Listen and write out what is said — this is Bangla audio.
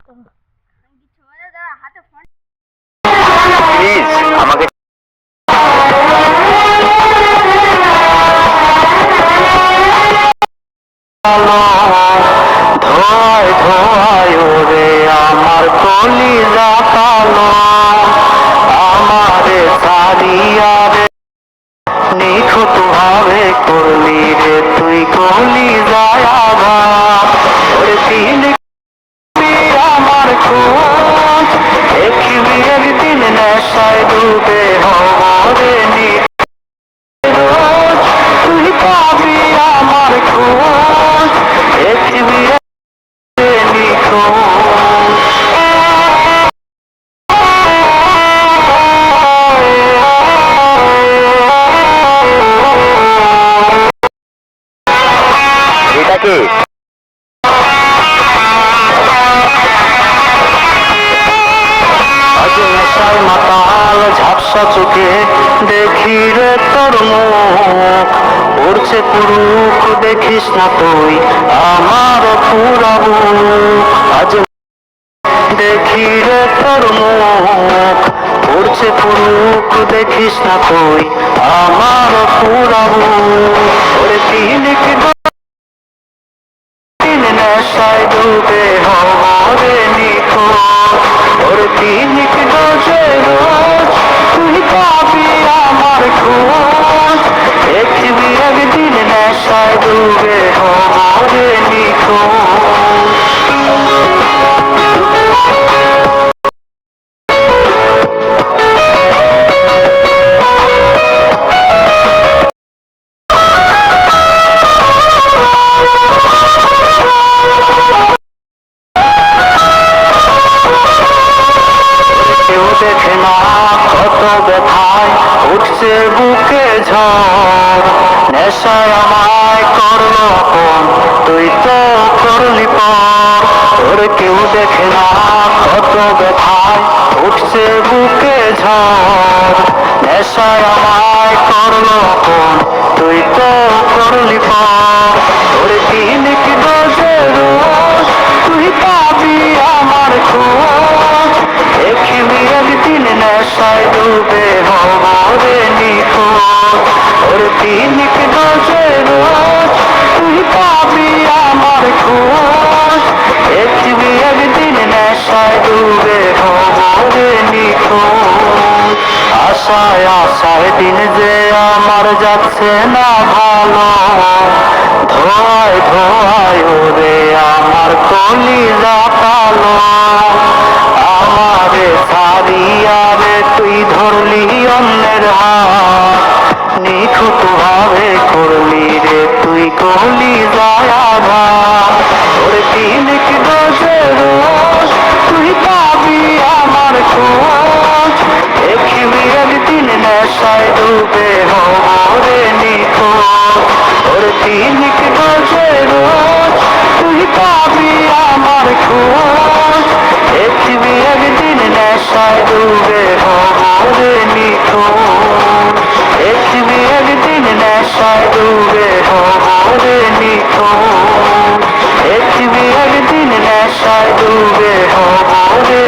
প্লিজ আমাকে ধোয়ায় ধোয়ায় ওরে আমার কলিজা কালো, আমারে সারিয়া রে নিখুঁত ভাবে করলি রে তুই কলিজায় আঘাত। ওরে তিন আমার খোঁজ দেখবি একদিন নেশায় ডুবে হরে নিরোজ, তুই পাবি আমার খোঁজ দেখবি এটা কি আজ নেশায় মাতাল ঝাপসা চোখে দেখি রে তোর মুখ, উড়ছে পুরুষ দেখিস না তুই আমার পুরা বুক। আজ দেখি রে তোর মুখ, উড়ছে পুরুষ দেখিস না তুই আমার পুরা বুক। ওরে তিন নেশায় ডুবে হরে নিখোঁজ, ওরে তিনিক ডোজে রোজ তুই পাবি আমার খোঁজ দেখবি একদিন নেশায় ডুবে হরে নিখোঁজ। কেউ দেখে না কত ব্যথায় উঠছে বুকে ঝড়, নেশায় আমায় করলো আপন তুই তো করলি পর। ওরে কেউ দেখে না কত ব্যথায় উঠছে বুকে ঝড়, নেশায় আমায় করলো আপন তুই তো করলি পর। ওরে তিনিক ডোজে রোজ তুই পাবি আমার খোঁজ দেখবি একদিন নেশায় ডুবে হরে নিখোঁজ। ওরে তিনিক ডোজে রোজ তুই পাবি আমার খোঁজ দেখবি একদিন নেশায় ডুবে হরে নিখোঁজ। আশায় আশায় দিন যে আমার যাচ্ছে না ভালো, ধোয়ায় ধোয়ায় ওরে আমার কলিজা কালো, আমারে সারিয়া রে তুই ধরলি অন্যের হাত, নিখুঁত ভাবে করলি রে তুই কলিজায় আঘাত। ওরে তিনিক ডোজে রোজ তুই পাবি আমার খোঁজ দেখবি একদিন নেশায় ডুবে হরে নিখোঁজ। ওরে তিনিক ডোজে রোজ তুই পাবি আমার খোঁজ দেখবি একদিন নেশায় ডুবে হরে নিখোঁজ। দেখবি একদিন নেশায় ডুবে হরে নিখোঁজ। দেখবি একদিন নেশায় ডুবে হরে